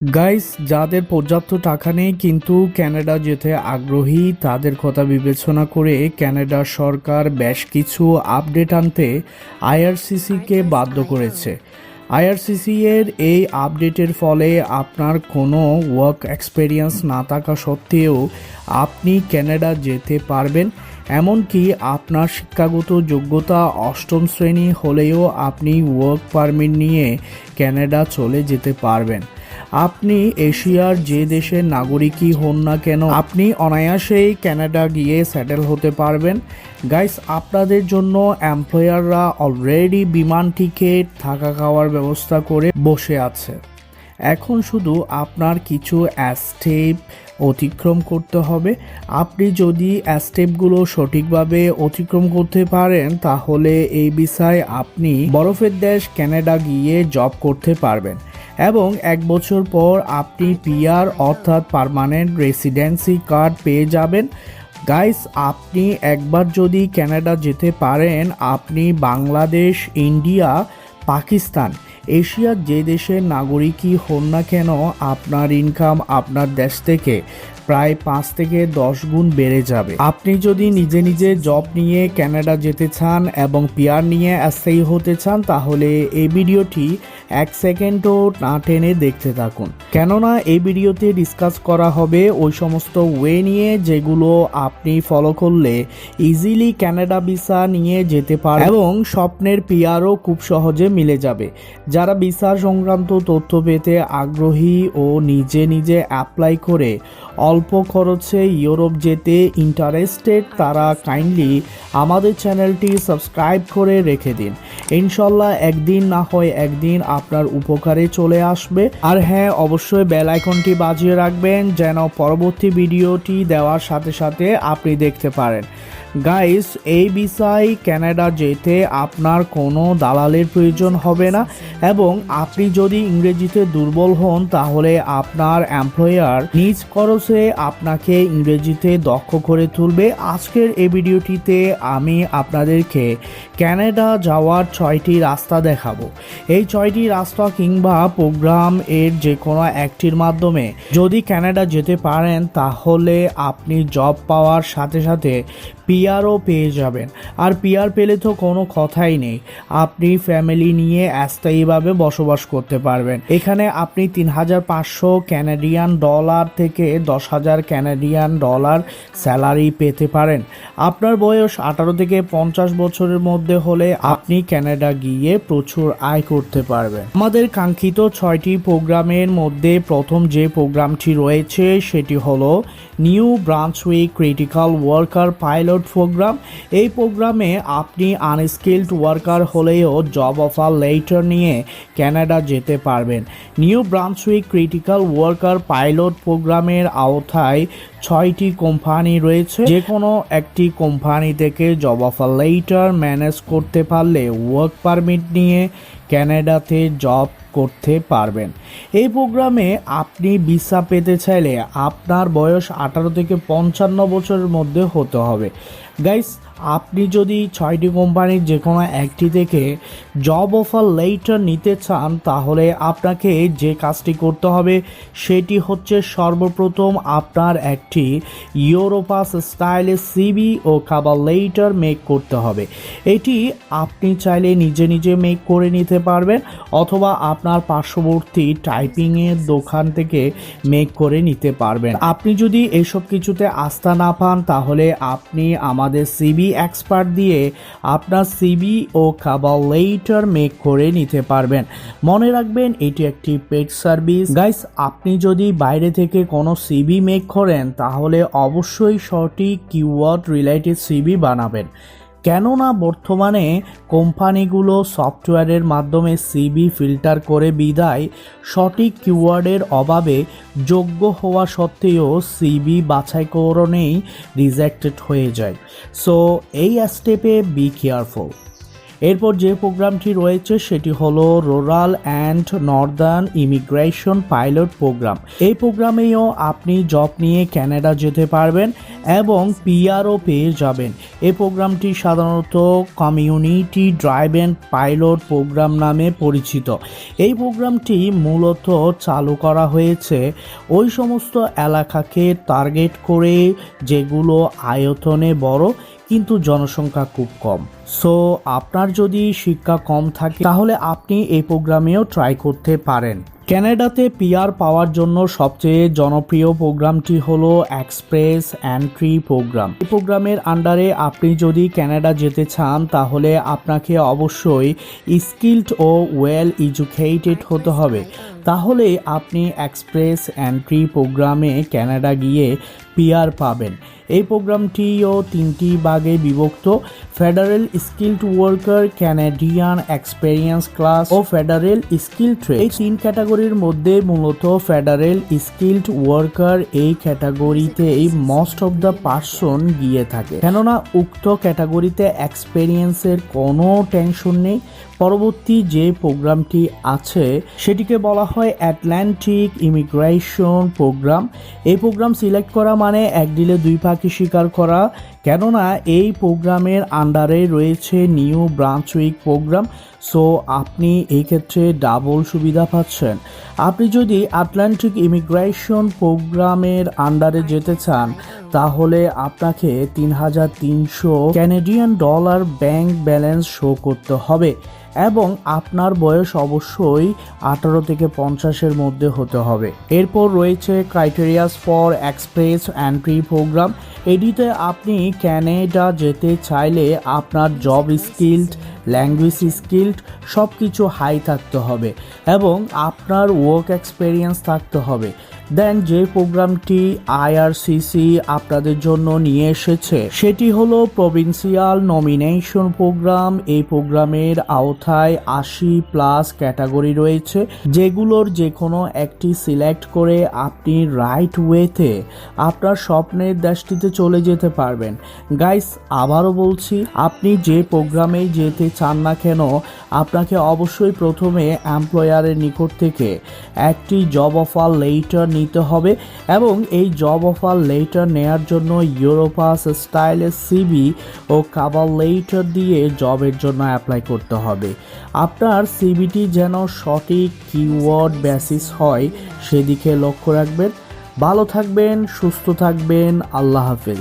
Guys, যাদের পর্যাপ্ত টাকা নেই কিন্তু কানাডা যেতে আগ্রহী তাদের কথা বিবেচনা করে কানাডা সরকার বেশ কিছু আপডেট আনতে আইআরসিসিকে বাধ্য করেছে। আইআরসিসি এর এই আপডেটের ফলে আপনার কোনো ওয়ার্ক এক্সপেরিয়েন্স না থাকা সত্ত্বেও আপনি কানাডা যেতে পারবেন। এমনকি আপনার শিক্ষাগত যোগ্যতা অষ্টম শ্রেণী হলেও আপনি ওয়ার্ক পারমিট নিয়ে কানাডা চলে যেতে পারবেন। আপনি এশিয়ার যে দেশের নাগরিকই হন না কেন আপনি অনায়াসেই কানাডা গিয়ে সেটেল হতে পারবেন। গাইস, আপনাদের জন্য এমপ্লয়াররা অলরেডি বিমান টিকিট, থাকা খাওয়ার ব্যবস্থা করে বসে আছে। এখন শুধু আপনার কিছু স্টেপ অতিক্রম করতে হবে। আপনি যদি স্টেপগুলো সঠিকভাবে অতিক্রম করতে পারেন তাহলে এই বিষয়ে আপনি বরফের দেশ কানাডা গিয়ে জব করতে পারবেন এবং 1 বছর পর আপনি পিআর অর্থাৎ পার্মানেন্ট রেসিডেন্সি কার্ড পেয়ে যাবেন। গাইস, আপনি একবার যদি কানাডা যেতে পারেন আপনি বাংলাদেশ, ইন্ডিয়া, পাকিস্তান, এশিয়ার যে দেশের নাগরিকই হন না কেন আপনার ইনকাম আপনার দেশ থেকে প্রায় 5 থেকে 10 গুণ বেড়ে যাবে। আপনি যদি নিজে নিজে জব নিয়ে কানাডা যেতে চান এবং পিআর নিয়ে স্থায়ী হতে চান তাহলে এই ভিডিওটি 1 সেকেন্ডও না টেনে দেখতে থাকুন, কেননা এই ভিডিওতে ডিসকাস করা হবে ওই সমস্ত ওয়ে নিয়ে যেগুলো আপনি ফলো করলে ইজিলি কানাডা ভিসা নিয়ে যেতে পারেন এবং স্বপ্নের পিআরও খুব সহজে মিলে যাবে। যারা ভিসা সংক্রান্ত তথ্য পেতে আগ্রহী ও নিজে নিজে অ্যাপ্লাই করে অল্প খরচে ইউরোপ যেতে ইন্টারেস্টেড তারা কাইন্ডলি আমাদের চ্যানেলটি সাবস্ক্রাইব করে রেখে দিন। ইনশাল্লাহ একদিন না হয় একদিন আপনার উপকারে চলে আসবে। আর হ্যাঁ, অবশ্যই বেল আইকনটি বাজিয়ে রাখবেন যেন পরবর্তী ভিডিওটি দেওয়ার সাথে সাথে আপনি দেখতে পারেন। গাইস, এই বিষয়ে কানাডা যেতে আপনার কোনো দালালের প্রয়োজন হবে না এবং আপনি যদি ইংরেজিতে দুর্বল হন তাহলে আপনার এমপ্লয়ার নিজ খরচে আপনাকে ইংরেজিতে দক্ষ করে তুলবে। আজকের এই ভিডিওটিতে আমি আপনাদেরকে কানাডা যাওয়ার 6টি রাস্তা দেখাবো। এই 6টি রাস্তা কিংবা প্রোগ্রাম এর যে কোনো একটির মাধ্যমে যদি কানাডা যেতে পারেন তাহলে আপনি জব পাওয়ার সাথে সাথে পিআরও পেয়ে যাবেন। আর পিআর পেলে তো কোনো কথাই নেই, আপনি ফ্যামিলি নিয়ে স্থায়ীভাবে বসবাস করতে পারবেন। এখানে আপনি 3,500 কানাডিয়ান ডলার থেকে 10,000 কানাডিয়ান ডলার স্যালারি পেতে পারেন। আপনার বয়স 18 থেকে 50 বছরের মধ্যে হলে আপনি কানাডা গিয়ে প্রচুর আয় করতে পারবেন। আমাদের কাঙ্ক্ষিত 6টি প্রোগ্রামের মধ্যে প্রথম যে প্রোগ্রামটি রয়েছে সেটি হলো New Brunswick critical worker pilot program. এই প্রোগ্রামে আপনি আনস্কিল্ড ওয়ার্কার হলেও জব অফার লেটার নিয়ে কানাডা যেতে পারবেন। New Brunswick critical worker pilot প্রোগ্রামের আওতায় 6টি কোম্পানি রয়েছে। যে কোনো একটি কোম্পানি থেকে জব অফার লেটার ম্যানেজ করতে পারলে ওয়ার্ক পারমিট নিয়ে কানাডাতে জব করতে পারবেন। এই প্রোগ্রামে আপনি ভিসা পেতে চাইলে আপনার বয়স 18 থেকে 55 বছরের মধ্যে হতে হবে। গাইস, আপনি যদি 6টি কোম্পানির যে কোনো একটি থেকে জব অফার লেটার নিতে চান তাহলে আপনাকে যে কাজটি করতে হবে সেটি হচ্ছে সর্বপ্রথম আপনার একটি ইউরোপাস স্টাইলে সিভি ও কভার লেটার মেক করতে হবে। এটি আপনি চাইলে নিজে নিজে মেক করে নিতে পারবেন অথবা আপনার পার্শ্ববর্তী টাইপিংয়ের দোকান থেকে মেক করে নিতে পারবেন। আপনি যদি এইসব কিছুতে আস্থা না পান তাহলে আপনি আমাদের সিভি এক্সপার্ট দিয়ে আপনার সিভি ও কভার লেটার মেক করে নিতে পারবেন। মনে রাখবেন এটি একটি পেড সার্ভিস। গাইস, আপনি যদি বাইরে থেকে কোনো সিভি মেক করেন তাহলে অবশ্যই সঠিক কিওয়ার্ড রিলেটেড সিভি বানাবেন, কেননা বর্তমানে কোম্পানিগুলো সফটওয়্যারের মাধ্যমে সিভি ফিল্টার করে বিদায় সঠিক কিওয়ার্ডের অভাবে যোগ্য হওয়া সত্ত্বেও সিভি বাছাইকরণেই রিজেক্টেড হয়ে যায়। সো এই স্টেপে বি কেয়ারফুল। এরপর যে প্রোগ্রামটি রয়েছে সেটি হলো rural and northern immigration pilot program. এই প্রোগ্রামেও আপনি জব নিয়ে কানাডা যেতে পারবেন এবং পিআরও পেয়ে যাবেন। এই প্রোগ্রামটি সাধারণত কমিউনিটি ড্রাইভেন পাইলট প্রোগ্রাম নামে পরিচিত। এই প্রোগ্রামটি মূলত চালু করা হয়েছে ওই সমস্ত এলাকাকে টার্গেট করে যেগুলো আয়তনে বড় কিন্তু জনসংখ্যা খুব কম। সো আপনার যদি শিক্ষা কম থাকে তাহলে আপনি এই প্রোগ্রামেও ট্রাই করতে পারেন। কানাডাতে পিআর পাওয়ার জন্য সবচেয়ে জনপ্রিয় প্রোগ্রামটি হলো এক্সপ্রেস এন্ট্রি প্রোগ্রাম। এই প্রোগ্রামের আন্ডারে আপনি যদি কানাডা যেতে চান তাহলে আপনাকে অবশ্যই স্কিলড ও ওয়েল এডুকেটেড হতে হবে, তাহলে আপনি এক্সপ্রেস এন্ট্রি প্রোগ্রামে কানাডা গিয়ে পিআর পাবেন। এই প্রোগ্রামটিও তিনটি ভাগে বিভক্ত: federal skilled worker, Canadian experience class ও ফেডারেল স্কিলড ট্রেড। এই তিন ক্যাটাগরির মধ্যে মূলত ফেডারেল স্কিলড ওয়ার্কার এই ক্যাটাগরিতেই মোস্ট অফ দ্য পার্সন গিয়ে থাকে, কেননা উক্ত ক্যাটাগরিতে এক্সপেরিয়েন্সের কোনো টেনশন নেই। পরবর্তী যে প্রোগ্রামটি আছে সেটিকে বলা হয় অ্যাটলান্টিক ইমিগ্রেশন প্রোগ্রাম। এই প্রোগ্রাম সিলেক্ট করা মানে এক ডিলে দুই পাখি শিকার করা, কেননা এই প্রোগ্রামের আন্ডারে রয়েছে নিউ ব্রান্সউইক প্রোগ্রাম। সো আপনি এই ক্ষেত্রে ডাবল সুবিধা পাচ্ছেন। আপনি যদি আটলান্টিক ইমিগ্রেশন প্রোগ্রামের আন্ডারে যেতে চান তাহলে আপনাকে ৩,৩০০ Canadian dollar bank balance show করতে হবে এবং আপনার বয়স অবশ্যই 18 থেকে 50-এর মধ্যে হতে হবে। এরপর রয়েছে criterias for express entry programme. এটিতে আপনি কানাডা যেতে চাইলে আপনার জব স্কিলড, ল্যাঙ্গুয়েজ স্কিলড সব কিছু হাই থাকতে হবে এবং আপনার ওয়ার্ক এক্সপেরিয়েন্স থাকতে হবে। দেন যে প্রোগ্রামটি আইআরসিসি আপনাদের জন্য নিয়ে এসেছে সেটি হলো প্রভিন্সিয়াল নমিনেশন প্রোগ্রাম। এই প্রোগ্রামের আওতায় 80+ ক্যাটাগরি রয়েছে, যেগুলোর যে কোনো একটি সিলেক্ট করে আপনি রাইট ওয়েতে আপনার স্বপ্নের দেশটিতে চলে যেতে পারবেন। গাইস, আবারও বলছি, আপনি যে প্রোগ্রামে যেতে চান না কেন আপনাকে অবশ্যই প্রথমে এমপ্লয়ারের নিকট থেকে একটি জব অফার লেটার নিতে হবে এবং এই জব অফার লেটার নেয়ার জন্য ইউরোপাস স্টাইলের সিভি ও কভার লেটার দিয়ে জবের জন্য অ্যাপ্লাই করতে হবে। আপনার সিভিটি যেন সঠিক কিওয়ার্ড বেসিস হয় সেদিকে লক্ষ্য রাখবেন। ভালো থাকবেন, সুস্থ থাকবেন। আল্লাহ হাফেজ।